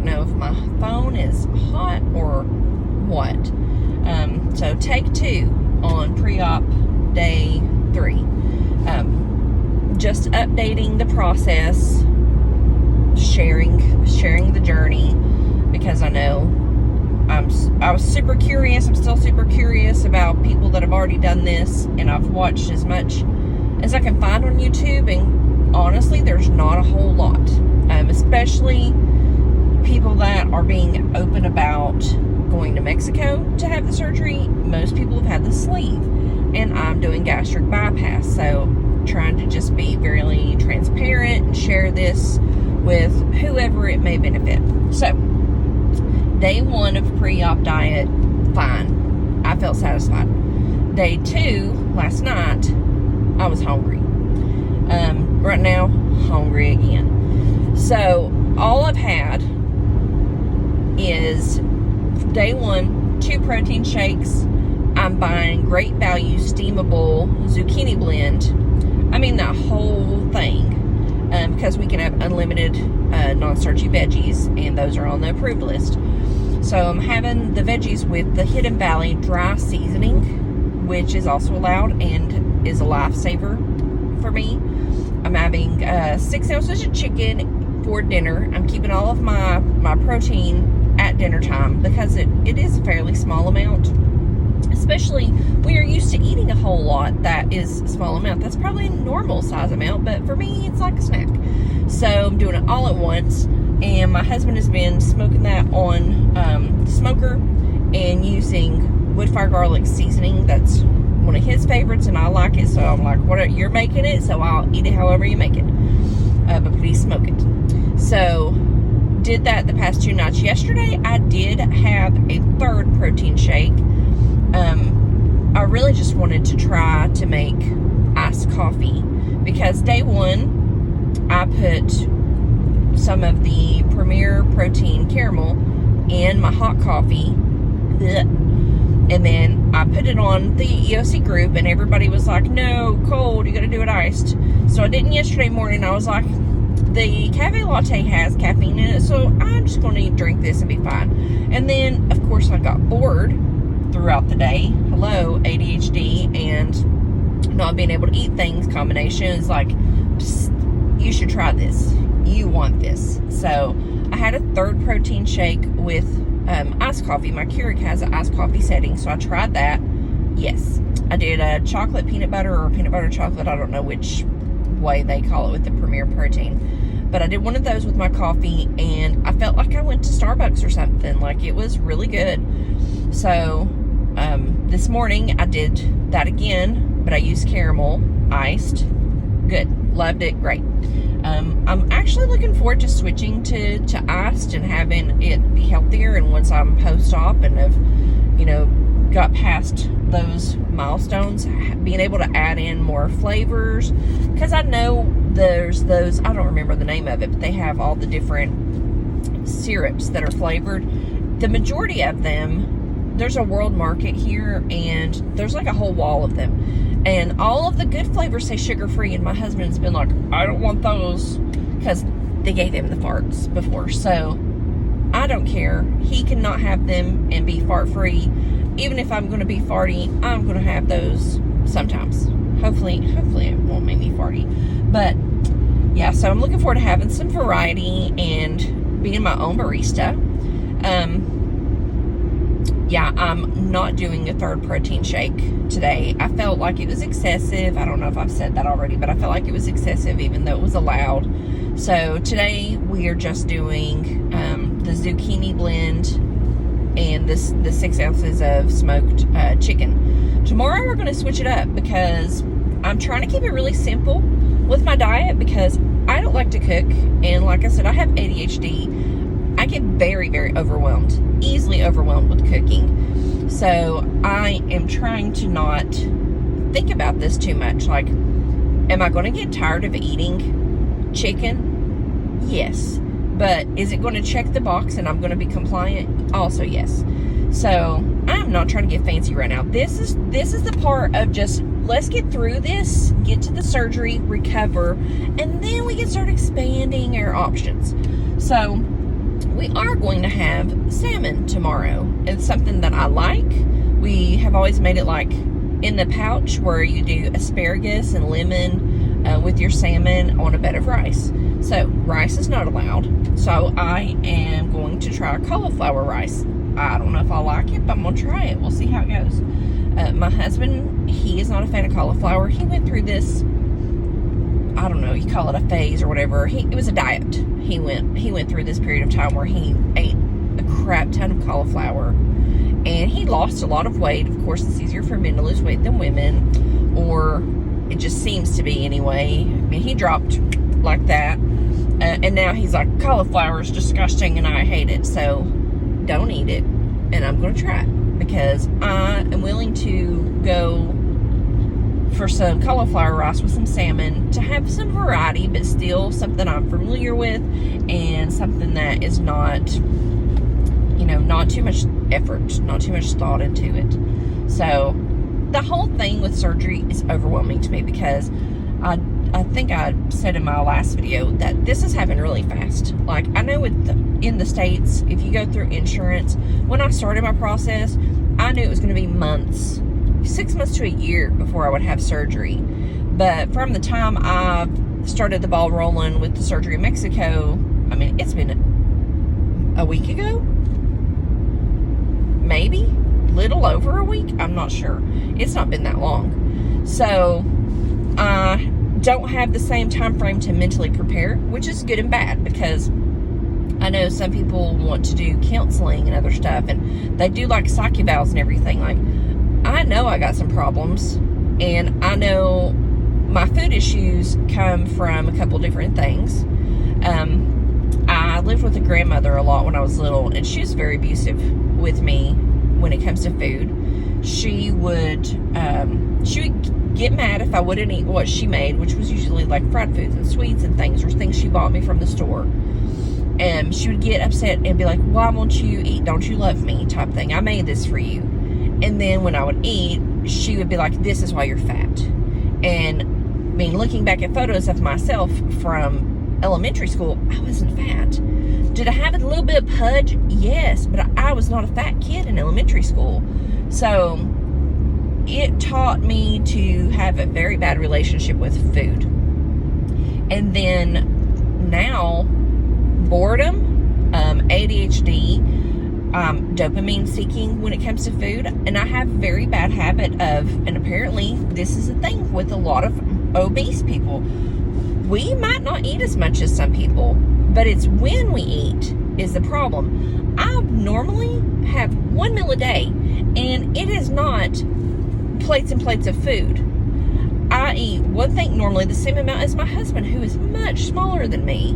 don't know if my phone is hot or what. So take 2 on pre-op day 3. Just updating the process, sharing the journey, because I know I was super curious. I'm still super curious about people that have already done this, and I've watched as much as I can find on YouTube, and honestly, there's not a whole lot, especially people that are being open about going to Mexico to have the surgery. Most people have had the sleeve, and I'm doing gastric bypass, so trying to just be very transparent and share this with whoever it may benefit. So day 1 of pre-op diet, fine. I felt satisfied. Day 2, last night, I was hungry. Right now, hungry again. So all I've had is day 1, 2 protein shakes. I'm buying Great Value steamable zucchini blend. I mean that whole thing, because we can have unlimited non-starchy veggies, and those are on the approved list. So I'm having the veggies with the Hidden Valley dry seasoning, which is also allowed and is a lifesaver for me. I'm having 6 ounces of chicken for dinner. I'm keeping all of my protein at dinner time, because it is a fairly small amount, especially when you're used to eating a whole lot. That is a small amount. That's probably a normal size amount, but for me, it's like a snack. So I'm doing it all at once, and my husband has been smoking that on the smoker and using wood fire garlic seasoning. That's one of his favorites, and I like it, so I'm like, what, you're making it, so I'll eat it however you make it, but please smoke it. So did that the past 2 nights. Yesterday I did have a 3rd protein shake. I really just wanted to try to make iced coffee, because day 1 I put some of the Premier Protein caramel in my hot coffee, and then I put it on the EOC group, and everybody was like, no, cold, you gotta do it iced. So I didn't yesterday morning. I was like, the cafe latte has caffeine in it, so I'm just going to drink this and be fine. And then, of course, I got bored throughout the day. Hello, ADHD and not being able to eat things combinations. Like, you should try this. You want this. So I had a 3rd protein shake with iced coffee. My Keurig has an iced coffee setting, so I tried that. Yes, I did a chocolate peanut butter or peanut butter chocolate. I don't know which way they call it with the Premier Protein, but I did one of those with my coffee, and I felt like I went to Starbucks or something. Like, it was really good. So this morning I did that again, but I used caramel iced. Good, loved it, great. I'm actually looking forward to switching to iced and having it be healthier, and once I'm post-op and have, got past those milestones, being able to add in more flavors, because I know there's those, I don't remember the name of it, but they have all the different syrups that are flavored. The majority of them, there's a world market here, and there's like a whole wall of them, and all of the good flavors say sugar-free, and my husband's been like, I don't want those, because they gave him the farts before. So I don't care. He cannot have them and be fart-free. Even if I'm going to be farty, I'm going to have those sometimes. Hopefully it won't make me farty. But yeah, so I'm looking forward to having some variety and being my own barista. Yeah, I'm not doing a 3rd protein shake today. I felt like it was excessive. I don't know if I've said that already, but I felt like it was excessive even though it was allowed. So today we are just doing the zucchini blend and the 6 ounces of smoked chicken. Tomorrow we're going to switch it up, because I'm trying to keep it really simple with my diet, because I don't like to cook, and like I said, I have ADHD. I get very, very overwhelmed, easily overwhelmed with cooking. So I am trying to not think about this too much. Like, am I going to get tired of eating chicken? Yes. But is it going to check the box and I'm going to be compliant? Also, yes. So I'm not trying to get fancy right now. This is the part of just, let's get through this, get to the surgery, recover, and then we can start expanding our options. So we are going to have salmon tomorrow. It's something that I like. We have always made it like in the pouch where you do asparagus and lemon with your salmon on a bed of rice. So rice is not allowed. So I am going to try cauliflower rice. I don't know if I like it, but I'm going to try it. We'll see how it goes. My husband, he is not a fan of cauliflower. He went through this, I don't know, you call it a phase or whatever. It was a diet. He went through this period of time where he ate a crap ton of cauliflower, and he lost a lot of weight. Of course, it's easier for men to lose weight than women, or it just seems to be anyway. I mean, he dropped like that, and now he's like, cauliflower is disgusting and I hate it, so don't eat it. And I'm going to try it because I am willing to go for some cauliflower rice with some salmon to have some variety, but still something I'm familiar with and something that is not, you know, not too much effort, not too much thought into it. So the whole thing with surgery is overwhelming to me because I think I said in my last video that this is happening really fast. Like, I know in the States, if you go through insurance, when I started my process, I knew it was going to be months, 6 months to a year before I would have surgery. But from the time I started the ball rolling with the surgery in Mexico, I mean, it's been a week ago, maybe little over a week. I'm not sure. It's not been that long. So I don't have the same time frame to mentally prepare, which is good and bad, because I know some people want to do counseling and other stuff, and they do like psych evals and everything. Like, I know I got some problems, and I know my food issues come from a couple different things. I lived with a grandmother a lot when I was little, and she was very abusive with me when it comes to food. She would get mad if I wouldn't eat what she made, which was usually like fried foods and sweets and things, or things she bought me from the store. And she would get upset and be like, why won't you eat? Don't you love me? Type thing. I made this for you. And then when I would eat, she would be like, this is why you're fat. And I mean, looking back at photos of myself from elementary school, I wasn't fat. Did I have a little bit of pudge? Yes, but I was not a fat kid in elementary school. So it taught me to have a very bad relationship with food. And then now, boredom, ADHD, dopamine seeking when it comes to food. And I have a very bad habit of, and apparently this is a thing with a lot of obese people, we might not eat as much as some people, but it's when we eat is the problem. I normally have one meal a day, and it is not plates and plates of food. I eat one thing normally the same amount as my husband, who is much smaller than me,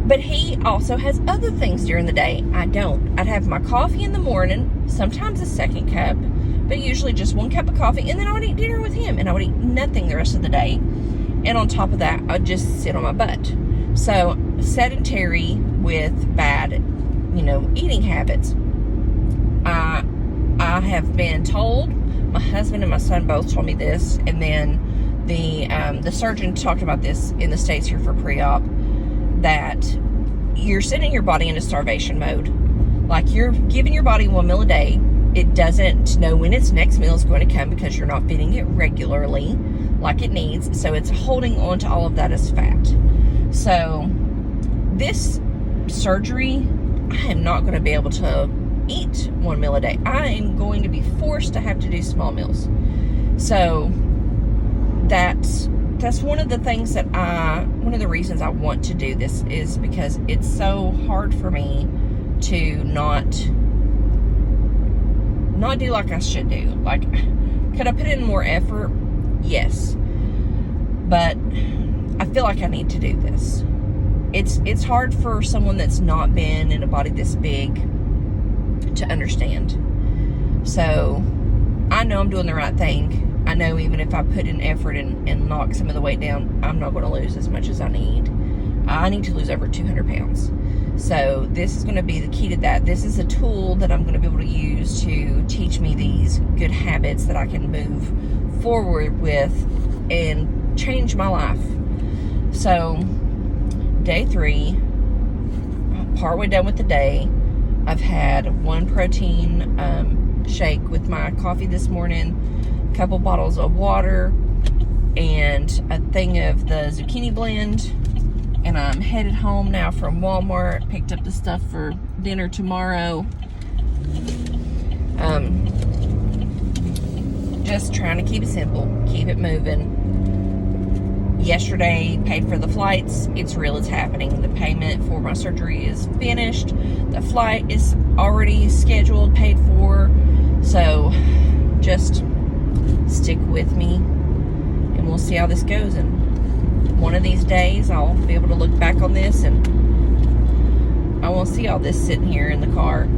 but he also has other things during the day. I don't. I'd have my coffee in the morning, sometimes a second cup, but usually just one cup of coffee, and then I would eat dinner with him, and I would eat nothing the rest of the day. And on top of that, I'd just sit on my butt. So sedentary with bad, eating habits. I have been told, my husband and my son both told me this, and then the surgeon talked about this in the States here for pre-op, that you're sending your body into starvation mode. Like, you're giving your body one meal a day. It doesn't know when its next meal is going to come because you're not feeding it regularly like it needs. So it's holding on to all of that as fat. So this surgery, I am not going to be able to eat one meal a day. I am going to be forced to have to do small meals. So that's one of the things that one of the reasons I want to do this is because it's so hard for me to not do like I should do. Like, could I put in more effort? Yes. But I feel like I need to do this. It's hard for someone that's not been in a body this big to understand. So I know I'm doing the right thing. I know even if I put in effort and knock some of the weight down, I'm not going to lose as much as I need. I need to lose over 200 pounds. So this is going to be the key to that. This is a tool that I'm going to be able to use to teach me these good habits that I can move forward with and change my life. So day 3, partway done with the day. I've had one protein shake with my coffee this morning, a couple bottles of water, and a thing of the zucchini blend. And I'm headed home now from Walmart. Picked up the stuff for dinner tomorrow. Just trying to keep it simple, keep it moving. Yesterday, paid for the flights. It's real, it's happening. The payment for my surgery is finished. The flight is already scheduled, paid for. So just stick with me and we'll see how this goes. And one of these days, I'll be able to look back on this and I won't see all this sitting here in the car.